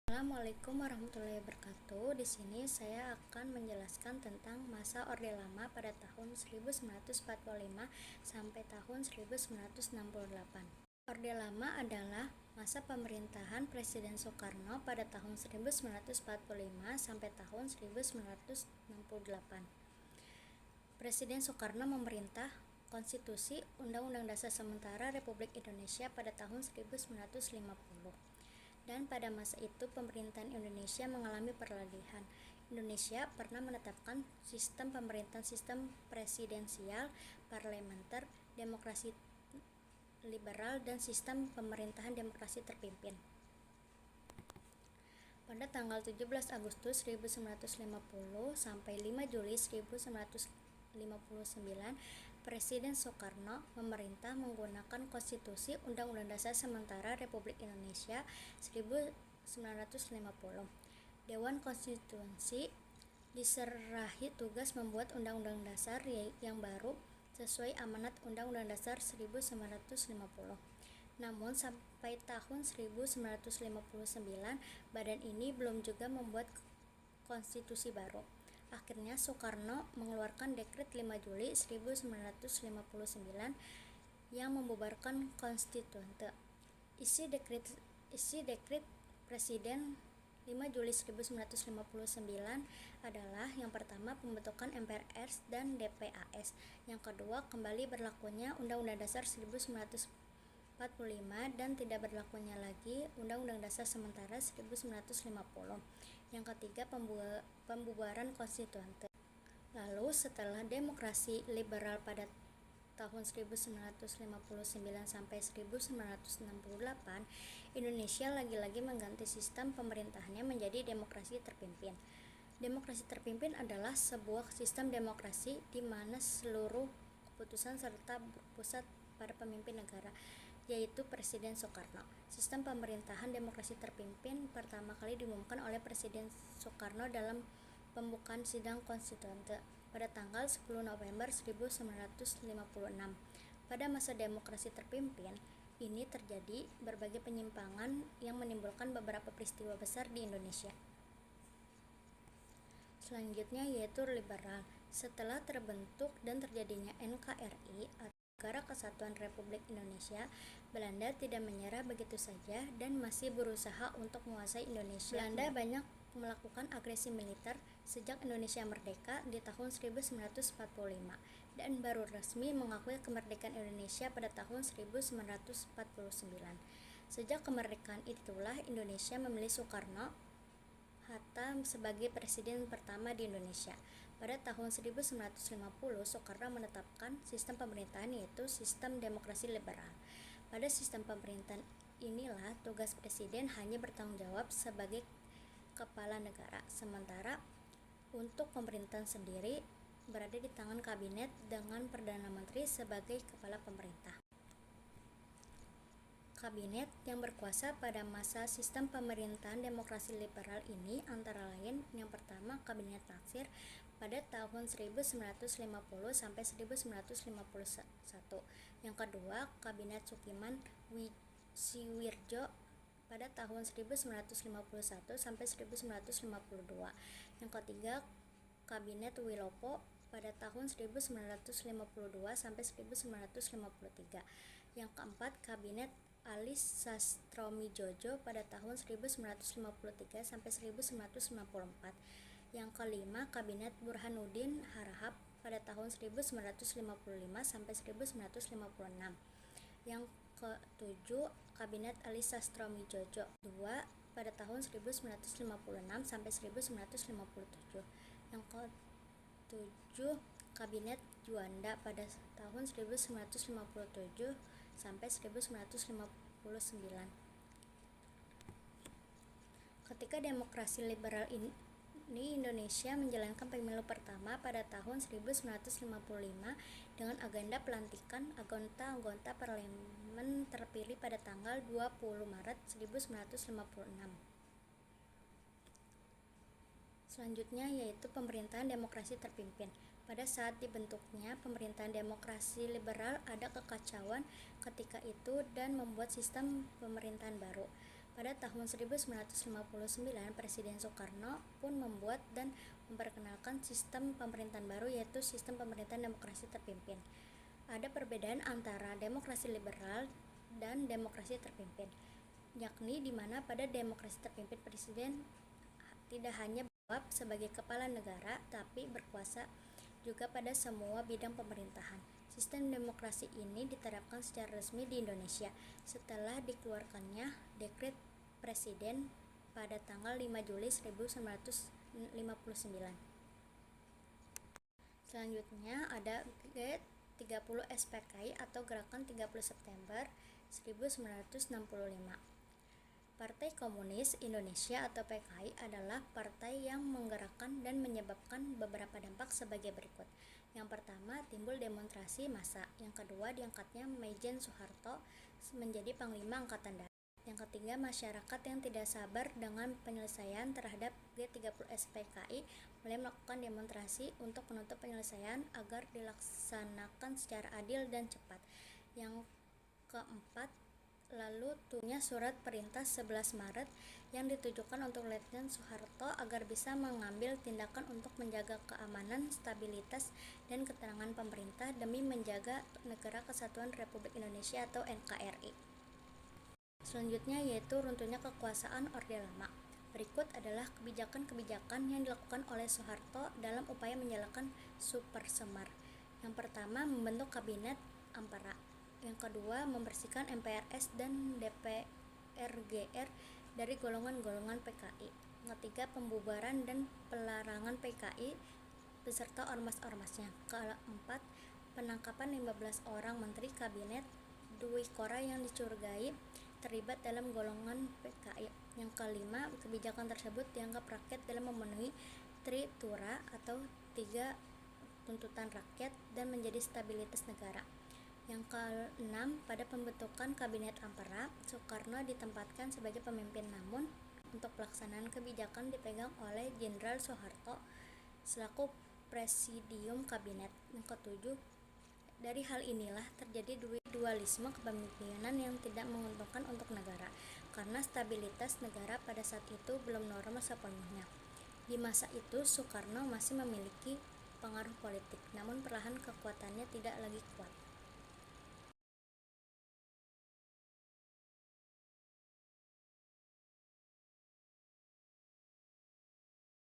Assalamualaikum warahmatullahi wabarakatuh. Di sini saya akan menjelaskan tentang masa Orde Lama pada tahun 1945 sampai tahun 1968. Orde Lama adalah masa pemerintahan Presiden Soekarno pada tahun 1945 sampai tahun 1968. Presiden Soekarno memerintah Konstitusi Undang-Undang Dasar Sementara Republik Indonesia pada tahun 1950. Dan pada masa itu pemerintahan Indonesia mengalami peralihan. Indonesia pernah menetapkan sistem pemerintahan sistem presidensial, parlementer, demokrasi liberal, dan sistem pemerintahan demokrasi terpimpin. Pada tanggal 17 Agustus 1950 sampai 5 Juli 1959, Presiden Soekarno memerintah menggunakan Konstitusi Undang-Undang Dasar Sementara Republik Indonesia 1950. Dewan Konstitusi diserahi tugas membuat Undang-Undang Dasar yang baru sesuai amanat Undang-Undang Dasar 1950. Namun sampai tahun 1959, badan ini belum juga membuat konstitusi baru. Akhirnya Soekarno mengeluarkan Dekret 5 Juli 1959 yang membubarkan konstituante. Isi dekret Presiden 5 Juli 1959 adalah yang pertama pembentukan MPRS dan DPAS, yang kedua kembali berlakunya Undang-Undang Dasar 1945 dan tidak berlakunya lagi Undang-Undang Dasar Sementara 1950. Yang ketiga pembubaran konstituante. Lalu setelah demokrasi liberal pada tahun 1959 sampai 1968, Indonesia lagi-lagi mengganti sistem pemerintahannya menjadi demokrasi terpimpin. Demokrasi terpimpin adalah sebuah sistem demokrasi di mana seluruh keputusan serta berpusat pada pemimpin negara, yaitu Presiden Soekarno. Sistem pemerintahan demokrasi terpimpin pertama kali diumumkan oleh Presiden Soekarno dalam pembukaan sidang konstituante pada tanggal 10 November 1956. Pada masa demokrasi terpimpin ini terjadi berbagai penyimpangan yang menimbulkan beberapa peristiwa besar di Indonesia. Selanjutnya yaitu liberal. Setelah terbentuk dan terjadinya NKRI atau Negara Kesatuan Republik Indonesia, Belanda tidak menyerah begitu saja dan masih berusaha untuk menguasai Indonesia. Belanda banyak melakukan agresi militer sejak Indonesia merdeka di tahun 1945 dan baru resmi mengakui kemerdekaan Indonesia pada tahun 1949. Sejak kemerdekaan itulah Indonesia memilih Soekarno-Hatta sebagai presiden pertama di Indonesia. Pada tahun 1950, Soekarno menetapkan sistem pemerintahan yaitu sistem demokrasi liberal. Pada sistem pemerintahan inilah tugas presiden hanya bertanggung jawab sebagai kepala negara, sementara untuk pemerintahan sendiri berada di tangan kabinet dengan Perdana Menteri sebagai kepala pemerintah. Kabinet yang berkuasa pada masa sistem pemerintahan demokrasi liberal ini antara lain yang pertama Kabinet Natsir pada tahun 1950 sampai 1951. Yang kedua Kabinet Sukiman Wisiwirjo pada tahun 1951 sampai 1952. Yang ketiga Kabinet Wilopo pada tahun 1952 sampai 1953. Yang keempat Kabinet Ali Sastroamidjojo pada tahun 1953 sampai 1954. Yang kelima Kabinet Burhanuddin Harahap pada tahun 1955 sampai 1956. Yang ketujuh Kabinet Ali Sastroamidjojo II pada tahun 1956 sampai 1957. Yang ketujuh Kabinet Juanda pada tahun 1957 sampai 1959. Ketika demokrasi liberal ini Indonesia menjalankan pemilu pertama pada tahun 1955 dengan agenda pelantikan anggota-anggota parlemen terpilih pada tanggal 20 Maret 1956. Selanjutnya yaitu pemerintahan demokrasi terpimpin. Pada saat dibentuknya pemerintahan demokrasi liberal, ada kekacauan ketika itu dan membuat sistem pemerintahan baru. Pada tahun 1959, Presiden Soekarno pun membuat dan memperkenalkan sistem pemerintahan baru, yaitu sistem pemerintahan demokrasi terpimpin. Ada perbedaan antara demokrasi liberal dan demokrasi terpimpin, yakni di mana pada demokrasi terpimpin presiden tidak hanya berjawab sebagai kepala negara, tapi berkuasa juga pada semua bidang pemerintahan. Sistem demokrasi ini diterapkan secara resmi di Indonesia setelah dikeluarkannya Dekret Presiden pada tanggal 5 Juli 1959. Selanjutnya ada G30 SPKI atau Gerakan 30 September 1965. Partai Komunis Indonesia atau PKI adalah partai yang menggerakkan dan menyebabkan beberapa dampak sebagai berikut. Yang pertama, timbul demonstrasi massa. Yang kedua, diangkatnya Maijen Soeharto menjadi Panglima Angkatan Darat. Yang ketiga, masyarakat yang tidak sabar dengan penyelesaian terhadap G30 SPKI mulai melakukan demonstrasi untuk menuntut penyelesaian agar dilaksanakan secara adil dan cepat. Yang keempat, lalu turunnya surat perintah 11 Maret yang ditujukan untuk Letnan Soeharto agar bisa mengambil tindakan untuk menjaga keamanan, stabilitas, dan ketenangan pemerintah demi menjaga Negara Kesatuan Republik Indonesia atau NKRI. Selanjutnya yaitu runtuhnya kekuasaan Orde Lama. Berikut adalah kebijakan-kebijakan yang dilakukan oleh Soeharto dalam upaya menjalankan Super Semar. Yang pertama, membentuk Kabinet Ampera. Yang kedua, membersihkan MPRS dan DPR-GR dari golongan-golongan PKI. Yang ketiga, pembubaran dan pelarangan PKI beserta ormas-ormasnya. Keempat, penangkapan 15 orang menteri kabinet Dwikora yang dicurigai terlibat dalam golongan PKI. Yang kelima, kebijakan tersebut dianggap rakyat dalam memenuhi Tritura atau 3 tuntutan rakyat dan menjadi stabilitas negara. Yang keenam, pada pembentukan Kabinet Ampera, Soekarno ditempatkan sebagai pemimpin, namun untuk pelaksanaan kebijakan dipegang oleh Jenderal Soeharto selaku Presidium Kabinet. Yang ketujuh, dari hal inilah terjadi dualisme kepemimpinan yang tidak menguntungkan untuk negara, karena stabilitas negara pada saat itu belum normal sepenuhnya. Di masa itu, Soekarno masih memiliki pengaruh politik, namun perlahan kekuatannya tidak lagi kuat.